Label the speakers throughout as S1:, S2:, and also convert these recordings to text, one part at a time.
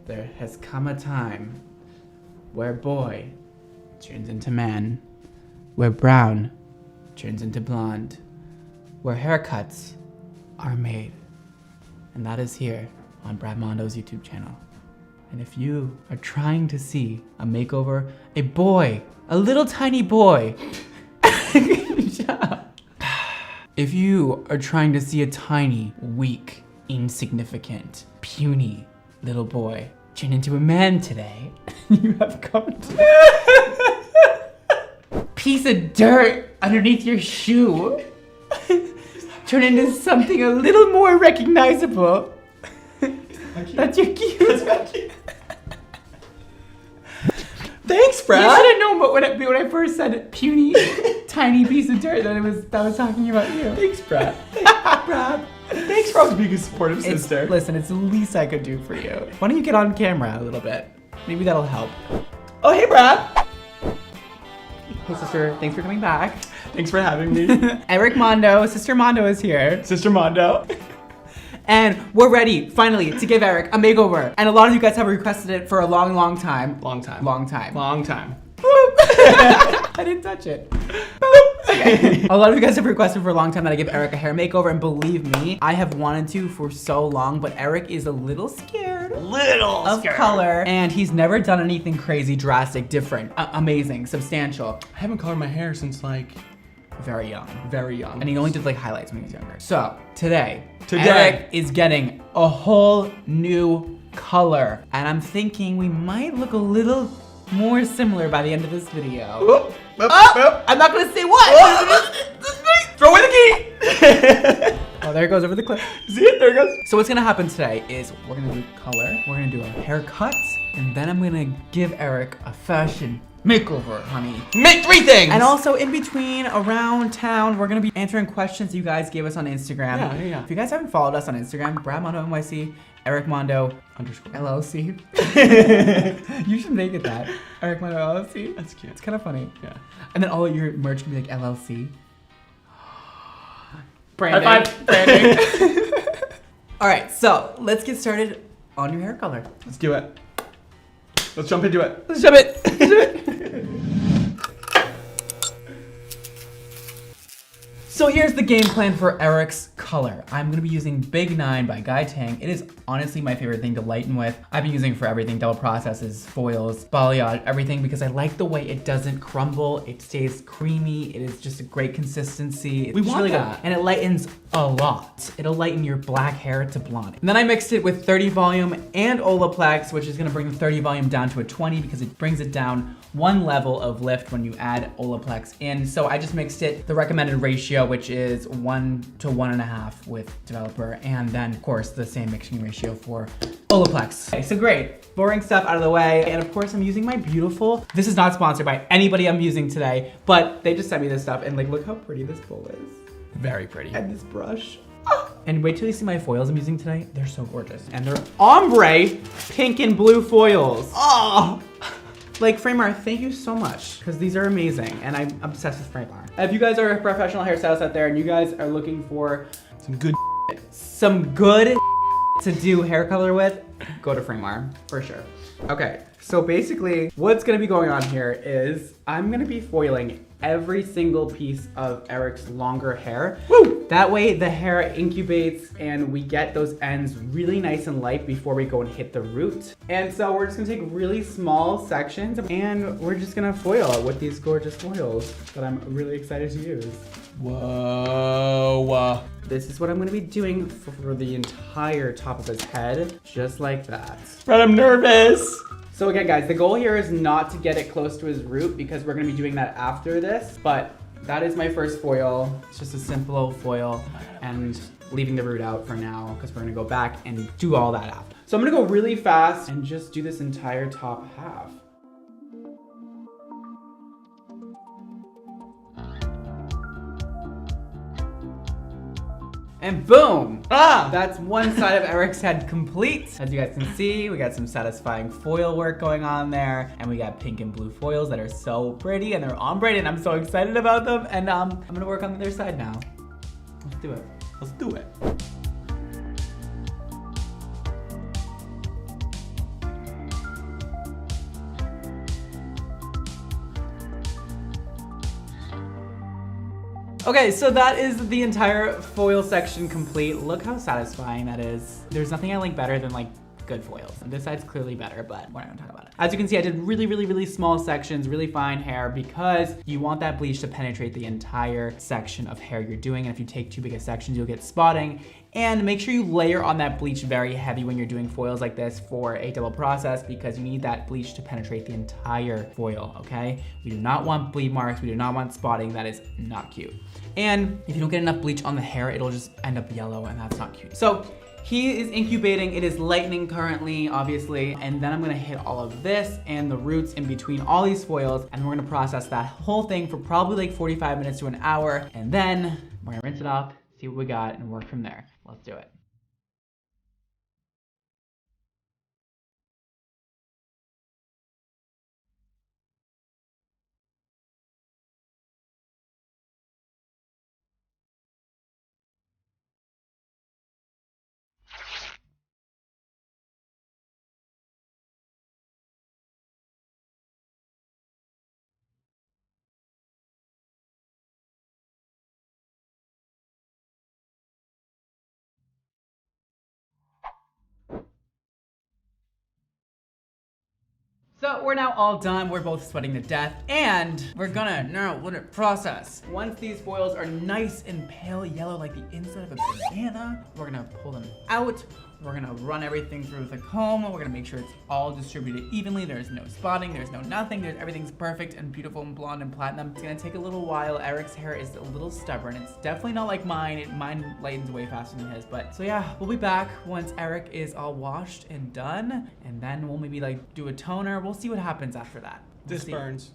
S1: there has come a time where boy turns into man, where brown turns into blonde, where haircuts are made. And that is here on Brad Mondo's YouTube channel. And if you are trying to see a makeover, a boy, a little tiny boy, if you are trying to see a tiny, weak, insignificant, puny little boy turn into a man today, you have come to piece of dirt underneath your shoe turn into something a little more recognizable. That's your cute.
S2: Thanks, Brad.
S1: You should have known, but when I first said puny, tiny piece of dirt, that was talking about you.
S2: Thanks, Brad. Brad. Thanks for always being a supportive sister.
S1: Listen, it's the least I could do for you. Why don't you get on camera a little bit? Maybe that'll help.
S2: Oh, hey, Brad.
S1: Hey, sister. Thanks for coming back.
S2: Thanks for having me.
S1: Eric Mondo, Sister Mondo is here.
S2: Sister Mondo.
S1: And we're ready, finally, to give Eric a makeover. And a lot of you guys have requested it for a long, long time.
S2: Long time.
S1: Long time.
S2: Long time.
S1: I didn't touch it. Okay. A lot of you guys have requested for a long time that I give Eric a hair makeover, and believe me, I have wanted to for so long, but Eric is a little scared. Of color, and he's never done anything crazy, drastic, different, amazing, substantial.
S2: I haven't colored my hair since like
S1: very young.
S2: Very young.
S1: And he only did like highlights when he was younger. So today, Eric is getting a whole new color, and I'm thinking we might look a little more similar by the end of this video. I'm not gonna say what.
S2: Throw away the key.
S1: Oh, there it goes over the clip.
S2: See it? There it goes.
S1: So what's gonna happen today is we're gonna do color, we're gonna do a haircut, and then I'm gonna give Eric a fashion makeover, honey.
S2: Make 3 things.
S1: And also in between, around town, we're gonna be answering questions you guys gave us on Instagram.
S2: Yeah.
S1: If you guys haven't followed us on Instagram, Brad Mondo NYC, Eric Mondo _ LLC. You should make it that. Eric Mondo LLC.
S2: That's cute.
S1: It's kind of funny.
S2: Yeah.
S1: And then all of your merch can be like LLC. Branding.
S2: High five.
S1: Branding. All right, so let's get started on your hair color.
S2: Let's do it. Let's jump into it.
S1: Let's jump it. So here's the game plan for Eric's color. I'm gonna be using Big 9 by Guy Tang. It is honestly my favorite thing to lighten with. I've been using it for everything, double processes, foils, balayage, everything, because I like the way it doesn't crumble. It stays creamy. It is just a great consistency. It's
S2: We
S1: just
S2: want
S1: really
S2: that.
S1: good. And it lightens a lot. It'll lighten your black hair to blonde. And then I mixed it with 30 volume and Olaplex, which is gonna bring the 30 volume down to a 20 because it brings it down one level of lift when you add Olaplex in. So I just mixed it, the recommended ratio, which is 1 to 1.5 with developer, and then of course the same mixing ratio for Olaplex. Okay, so great, boring stuff out of the way. And of course I'm using my beautiful, this is not sponsored by anybody I'm using today, but they just sent me this stuff, and like, look how pretty this bowl is.
S2: Very pretty.
S1: And this brush. And wait till you see my foils I'm using today. They're so gorgeous. And they're ombre pink and blue foils. Oh! Like, frame art, thank you so much, because these are amazing, and I'm obsessed with frame art. If you guys are a professional hairstylist out there and you guys are looking for
S2: Some good
S1: to do hair color with, go to frame art, for sure. Okay, so basically, what's gonna be going on here is I'm gonna be foiling every single piece of Eric's longer hair. Woo! That way the hair incubates and we get those ends really nice and light before we go and hit the root. And so we're just gonna take really small sections and we're just gonna foil it with these gorgeous foils that I'm really excited to use.
S2: Whoa.
S1: This is what I'm gonna be doing for the entire top of his head, just like that.
S2: Brad, I'm nervous.
S1: So again, guys, the goal here is not to get it close to his root because we're gonna be doing that after this, but that is my first foil. It's just a simple old foil and leaving the root out for now because we're gonna go back and do all that after. So I'm gonna go really fast and just do this entire top half. And boom! That's one side of Eric's head complete. As you guys can see, we got some satisfying foil work going on there, and we got pink and blue foils that are so pretty, and they're ombre, and I'm so excited about them. And I'm gonna work on the other side now. Let's do it.
S2: Let's do it.
S1: Okay, so that is the entire foil section complete. Look how satisfying that is. There's nothing I like better than like good foils. And this side's clearly better, but we're not gonna talk about it. As you can see, I did really small sections, really fine hair, because you want that bleach to penetrate the entire section of hair you're doing. And if you take too big of sections, you'll get spotting. And make sure you layer on that bleach very heavy when you're doing foils like this for a double process, because you need that bleach to penetrate the entire foil, okay? We do not want bleed marks, we do not want spotting. That is not cute. And if you don't get enough bleach on the hair, it'll just end up yellow, and that's not cute. So he is incubating, it is lightning currently, obviously, and then I'm gonna hit all of this and the roots in between all these foils, and we're gonna process that whole thing for probably like 45 minutes to an hour, and then we're gonna rinse it off, see what we got, and work from there. Let's do it. So we're now all done. We're both sweating to death, and we're gonna now let it process. Once these foils are nice and pale yellow like the inside of a banana, we're gonna pull them out. We're gonna run everything through the comb. We're gonna make sure it's all distributed evenly. There's no spotting, there's no nothing. Everything's perfect and beautiful and blonde and platinum. It's gonna take a little while. Eric's hair is a little stubborn. It's definitely not like mine. Mine lightens way faster than his. But so yeah, we'll be back once Eric is all washed and done. And then we'll maybe like do a toner. We'll see what happens after that.
S2: This burns.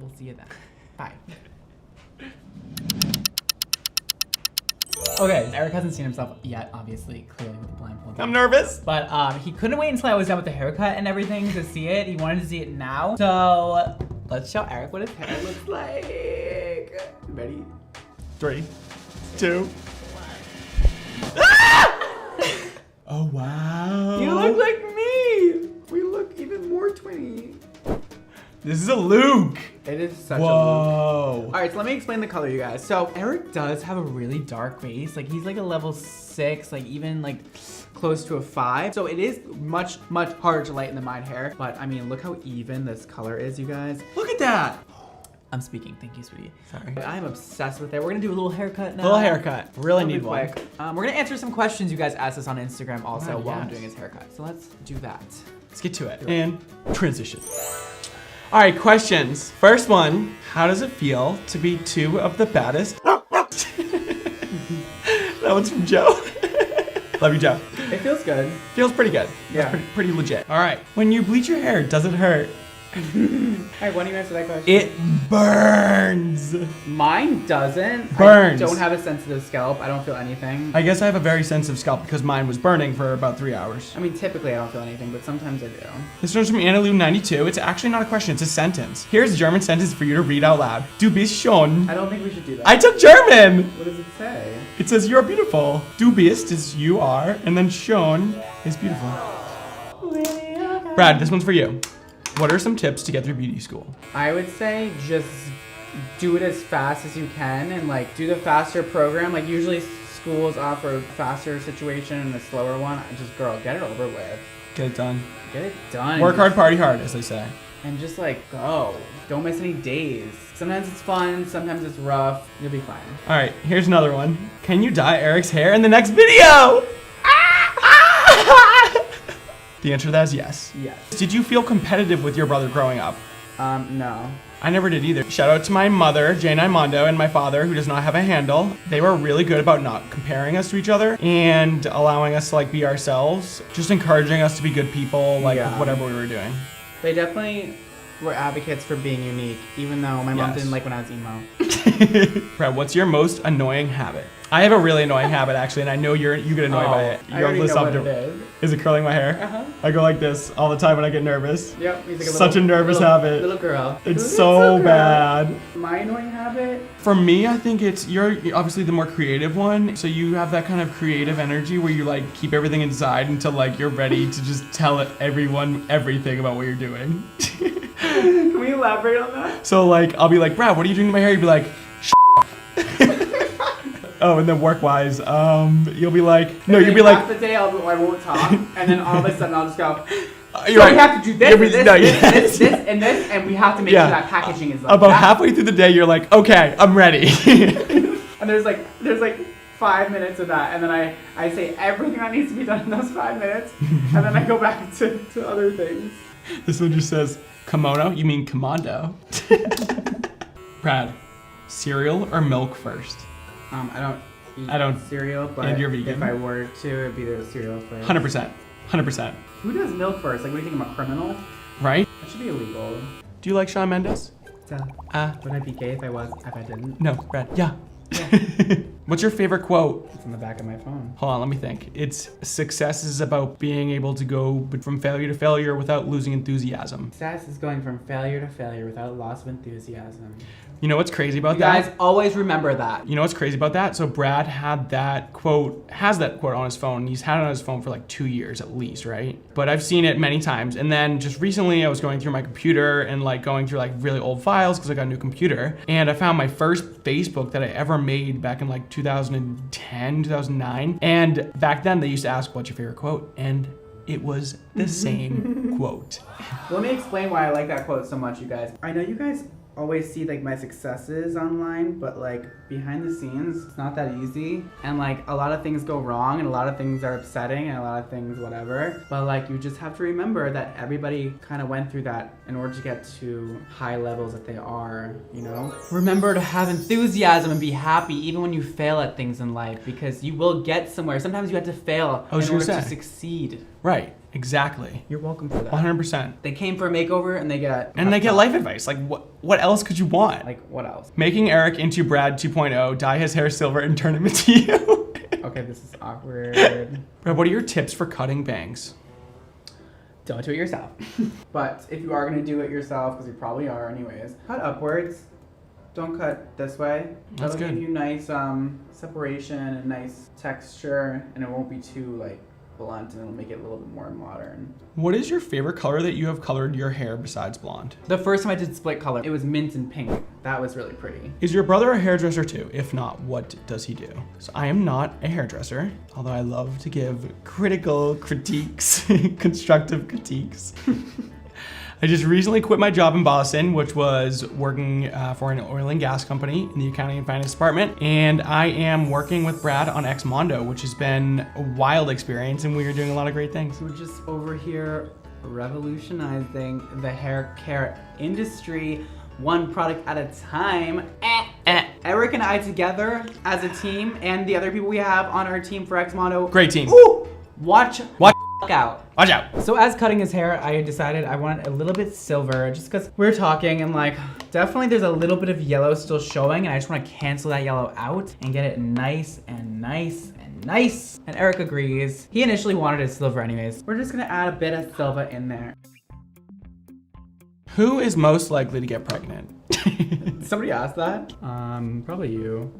S1: We'll see you then. Bye. Okay, Eric hasn't seen himself yet, obviously, clearly with the blindfold.
S2: I'm nervous.
S1: But he couldn't wait until I was done with the haircut and everything to see it. He wanted to see it now. So let's show Eric what his hair looks like. Ready?
S2: 3, 2. Ah! Oh, wow.
S1: You look like me. We look even more twinny.
S2: This is a Luke.
S1: It is such a look.
S2: Whoa.
S1: All right, so let me explain the color, you guys. So Eric does have a really dark base. Like he's like a level 6, like even like close to a 5. So it is much harder to lighten than mine hair. But I mean, look how even this color is, you guys.
S2: Look at that.
S1: I'm speaking, thank you, sweetie.
S2: Sorry.
S1: I'm obsessed with it. We're gonna do a little haircut now.
S2: Little haircut. Really
S1: It'll be
S2: need one.
S1: quick. We're gonna answer some questions you guys asked us on Instagram also
S2: Oh,
S1: while I'm
S2: yes.
S1: doing his haircut. So let's do that.
S2: Let's get to it. And transition. All right, questions. First one, how does it feel to be 2 of the baddest? That one's from Joe. Love you, Joe.
S1: It feels good.
S2: Feels pretty good.
S1: Yeah.
S2: That's pretty legit. All right, when you bleach your hair, does it hurt?
S1: All right, why don't you answer that question?
S2: It burns.
S1: Mine doesn't.
S2: Burns.
S1: I don't have a sensitive scalp. I don't feel anything.
S2: I guess I have a very sensitive scalp because mine was burning for about 3 hours.
S1: I mean, typically I don't feel anything, but sometimes I do.
S2: This one's from Annalou92. It's actually not a question, it's a sentence. Here's a German sentence for you to read out loud. Du bist schon.
S1: I don't think we should do that.
S2: I took German.
S1: What does it say?
S2: It says you're beautiful. Du bist is you are, and then schon is beautiful. Brad, this one's for you. What are some tips to get through beauty school?
S1: I would say just do it as fast as you can and like do the faster program. Like usually schools offer a faster situation and a slower one. Just girl, get it over with.
S2: Get it done.
S1: Get it done.
S2: Work hard, party hard, as they say.
S1: And just like go. Don't miss any days. Sometimes it's fun, sometimes it's rough. You'll be fine.
S2: All right, here's another one. Can you dye Eric's hair in the next video? The answer to that is yes.
S1: Yes.
S2: Did you feel competitive with your brother growing up?
S1: No.
S2: I never did either. Shout out to my mother, J9 Mondo, and my father, who does not have a handle. They were really good about not comparing us to each other and allowing us to like be ourselves, just encouraging us to be good people, like
S1: Yeah.
S2: whatever we were doing.
S1: They definitely were advocates for being unique, even though my mom
S2: Yes.
S1: didn't like when I was emo.
S2: Brad, what's your most annoying habit? I have a really annoying habit actually, and I know you get annoyed by it.
S1: I already know what it
S2: it.
S1: is.
S2: Is it curling my hair?
S1: Uh-huh.
S2: I go like this all the time when I get nervous.
S1: Yep. He's like
S2: Such a nervous habit.
S1: Little girl.
S2: It's
S1: Little
S2: so
S1: girl.
S2: bad.
S1: My annoying habit?
S2: For me, I think you're obviously the more creative one, so you have that kind of creative energy where you like keep everything inside until like you're ready to just tell everyone everything about what you're doing.
S1: Can we elaborate on that?
S2: So like I'll be like, Brad, what are you doing to my hair? You'd be like, Oh, and then work-wise, you'll be like, no,
S1: And
S2: you'll be
S1: then
S2: like,
S1: half the day I won't talk, and then all of a sudden I'll just go.
S2: you're
S1: So
S2: right.
S1: we have to do this,
S2: You'll be-
S1: this,
S2: no,
S1: this,
S2: yeah.
S1: this, this, and this, and we have to make
S2: Yeah.
S1: sure that packaging is like
S2: About
S1: that.
S2: halfway through the day, you're like, okay, I'm ready.
S1: And there's like 5 minutes of that, and then I say everything that needs to be done in those 5 minutes, and then I go back to other things.
S2: This one just says, kimono? You mean commando? Brad, cereal or milk first?
S1: I don't eat cereal, but
S2: and you're vegan?
S1: if I were to, it'd be the cereal first.
S2: 100%.
S1: Who does milk first? Like, what do you think, I'm a criminal?
S2: Right?
S1: That should be illegal.
S2: Do you like Shawn Mendes?
S1: Would I be gay if I didn't?
S2: No, Brad. Yeah. What's your favorite quote?
S1: It's on the back of my phone.
S2: Hold on, let me think. It's success is about being able to go from failure to failure without losing enthusiasm.
S1: Success is going from failure to failure without loss of enthusiasm.
S2: You know what's crazy about
S1: You
S2: that?
S1: guys always remember that.
S2: You know what's crazy about that? So Brad has that quote on his phone. He's had it on his phone for like 2 years at least, right? But I've seen it many times. And then just recently I was going through my computer and like going through like really old files because I got a new computer. And I found my first Facebook that I ever made back in like 2010, 2009. And back then they used to ask, what's your favorite quote? And it was the same quote.
S1: Let me explain why I like that quote so much, you guys. I know you guys always see like my successes online, but like behind the scenes, it's not that easy. And like a lot of things go wrong and a lot of things are upsetting and a lot of things whatever. But like you just have to remember that everybody kind of went through that in order to get to high levels that they are, you know? Remember to have enthusiasm and be happy even when you fail at things in life, because you will get somewhere. Sometimes you have to fail in order to succeed.
S2: Right, exactly.
S1: You're welcome for that.
S2: 100%.
S1: They came for a makeover and they get
S2: life advice. Like what else could you want?
S1: Like what else?
S2: Making Eric into Brad 2.0, dye his hair silver and turn him into you.
S1: Okay, this is awkward.
S2: Brad, what are your tips for cutting bangs?
S1: Don't do it yourself. But if you are gonna do it yourself, because you probably are anyways, cut upwards. Don't cut this way.
S2: That's
S1: That'll
S2: good.
S1: give you nice separation and nice texture, and it won't be too like blunt, and it'll make it a little bit more modern.
S2: What is your favorite color that you have colored your hair besides blonde?
S1: The first time I did split color, it was mint and pink. That was really pretty.
S2: Is your brother a hairdresser too? If not, what does he do? So I am not a hairdresser, although I love to give critical critiques, constructive critiques. I just recently quit my job in Boston, which was working for an oil and gas company in the accounting and finance department. And I am working with Brad on Mondo, which has been a wild experience, and we are doing a lot of great things.
S1: We're just over here revolutionizing the hair care industry, one product at a time. Eric and I together as a team, and the other people we have on our team for Mondo.
S2: Great team.
S1: Ooh, watch out.
S2: Watch out.
S1: So as cutting his hair, I decided I wanted a little bit silver, just because we were talking and like, definitely there's a little bit of yellow still showing, and I just want to cancel that yellow out and get it nice and nice and nice. And Eric agrees. He initially wanted it silver anyways. We're just gonna add a bit of silver in there.
S2: Who is most likely to get pregnant?
S1: Somebody asked that? Probably you.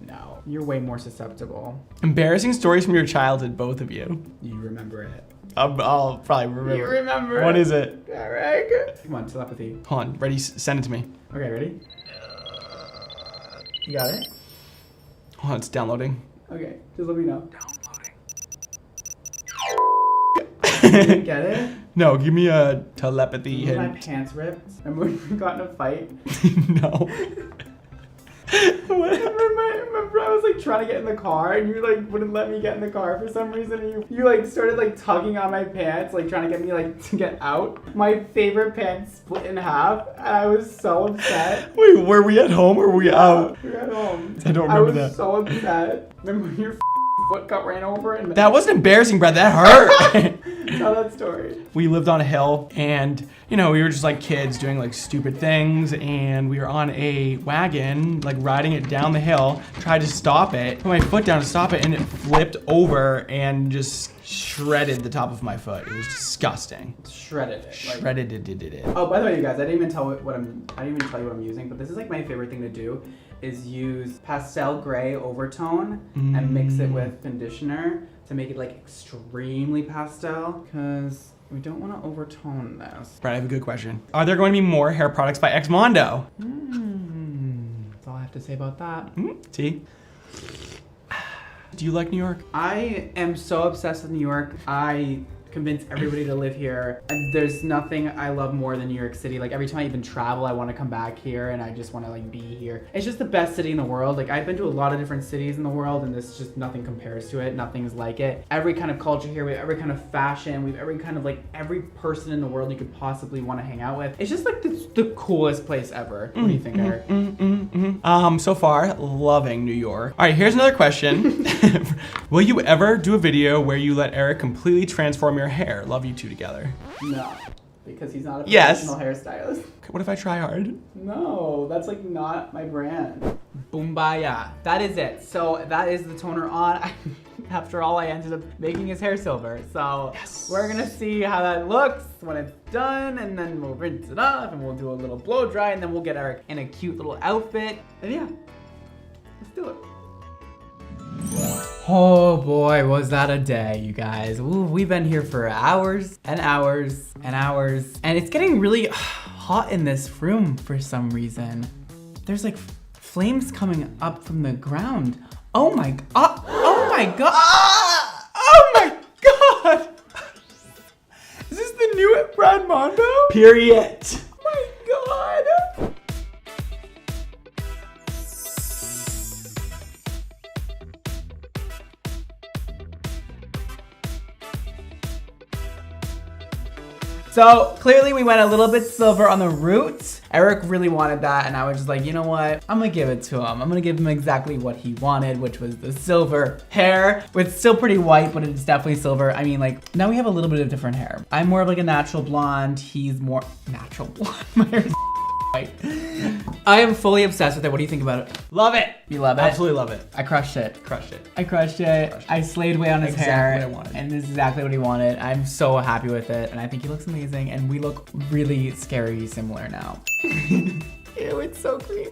S1: No, you're way more susceptible.
S2: Embarrassing stories from your childhood, both of you.
S1: You remember it.
S2: I'll probably remember.
S1: You remember
S2: What
S1: it.
S2: is it?
S1: Eric. Come on, telepathy.
S2: Hold on, ready? Send it to me.
S1: Okay, ready? You got it?
S2: Hold on, it's downloading.
S1: Okay, just let me know.
S2: Downloading.
S1: You didn't get it?
S2: No, give me a telepathy
S1: My
S2: hint.
S1: pants ripped. Remember when we got in a fight?
S2: No.
S1: Remember I was like trying to get in the car and you like wouldn't let me get in the car for some reason, and you like started like tugging on my pants, like trying to get me like to get out. My favorite pants split in half and I was so upset.
S2: Wait, were we at home or were we out?
S1: We were at home.
S2: I don't remember that.
S1: I was so upset. Remember when your foot got ran over? And
S2: That wasn't embarrassing, Brad. That hurt.
S1: tell that story.
S2: We lived on a hill and, you know, we were just like kids doing like stupid things, and we were on a wagon, like riding it down the hill, tried to stop it, put my foot down to stop it, and it flipped over and just shredded the top of my foot. It was disgusting.
S1: Shredded it. Like,
S2: Shredded it.
S1: oh, by the way, you guys, I didn't even tell you what I'm using, but this is like my favorite thing to do is use pastel gray overtone and mix it with conditioner to make it like extremely pastel, because we don't want to overtone this.
S2: Brad, I have a good question. Are there going to be more hair products by Mondo?
S1: That's all I have to say about that.
S2: See? Do you like New York?
S1: I am so obsessed with New York. I convince everybody to live here. And there's nothing I love more than New York City. Like every time I even travel, I want to come back here and I just want to like be here. It's just the best city in the world. Like I've been to a lot of different cities in the world and this just nothing compares to it. Nothing's like it. Every kind of culture here, we have every kind of fashion, we have every kind of like every person in the world you could possibly want to hang out with. It's just like the coolest place ever. What do you think, Eric?
S2: So far, loving New York. All right, here's another question. Will you ever do a video where you let Eric completely transform your hair? Love you two together.
S1: No, because he's not a
S2: Yes.
S1: professional hairstylist.
S2: What if I try hard?
S1: No, that's like not my brand. Boombaya. That is it. So that is the toner on. After all, I ended up making his hair silver. So
S2: Yes.
S1: we're gonna see how that looks when it's done, and then we'll rinse it off and we'll do a little blow dry, and then we'll get Eric in a cute little outfit. And yeah, let's do it. Oh boy, was that a day, you guys. Ooh, we've been here for hours and hours and hours. And it's getting really hot in this room for some reason. There's like flames coming up from the ground. Oh my god. Oh my god. Oh my god. Is this the new brand Mondo?
S2: Period.
S1: Oh my god. So clearly we went a little bit silver on the roots. Eric really wanted that and I was just like, you know what? I'm gonna give it to him. I'm gonna give him exactly what he wanted, which was the silver hair. It's still pretty white, but it's definitely silver. I mean, like, now we have a little bit of different hair. I'm more of like a natural blonde. He's more natural blonde. My hair's white. I am fully obsessed with it. What do you think about it?
S2: Love it.
S1: You love it?
S2: Absolutely love it.
S1: I crushed it.
S2: Crushed it.
S1: I crushed it. I slayed away on his hair.
S2: Exactly what I wanted.
S1: And this is exactly what he wanted. I'm so happy with it. And I think he looks amazing. And we look really scary similar now. Ew, it's so creepy.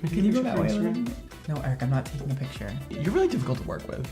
S1: Can you go that way a little bit? No, Eric, I'm not taking a picture.
S2: You're really difficult to work with.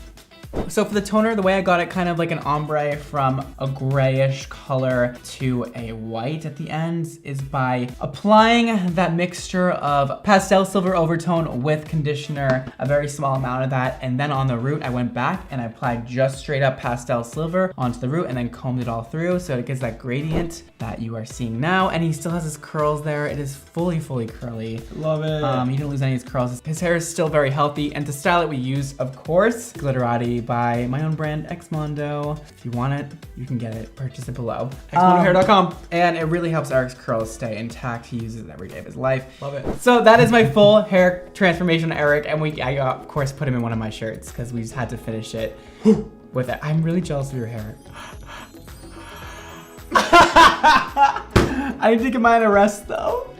S1: So for the toner, the way I got it, kind of like an ombre from a grayish color to a white at the end, is by applying that mixture of pastel silver overtone with conditioner, a very small amount of that, and then on the root, I went back and I applied just straight up pastel silver onto the root and then combed it all through, so it gives that gradient that you are seeing now. And he still has his curls there. It is fully curly.
S2: Love it.
S1: He didn't lose any of his curls. His hair is still very healthy. And to style it, we used, of course, Glitterati by my own brand, Mondo. If you want it, you can get it. Purchase it below.
S2: xmondohair.com.
S1: And it really helps Eric's curls stay intact. He uses it every day of his life.
S2: Love it.
S1: So that is my full hair transformation, Eric. And I of course put him in one of my shirts because we just had to finish it with it. I'm really jealous of your hair. I need to get mine a rest though.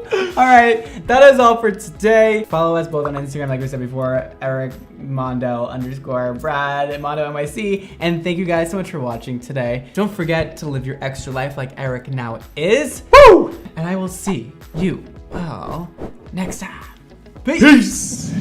S1: All right, that is all for today. Follow us both on Instagram, like we said before, Eric Mondo _ Brad Mondo MIC. And thank you guys so much for watching today. Don't forget to live your extra life like Eric now is. Woo! And I will see you all next time. Peace.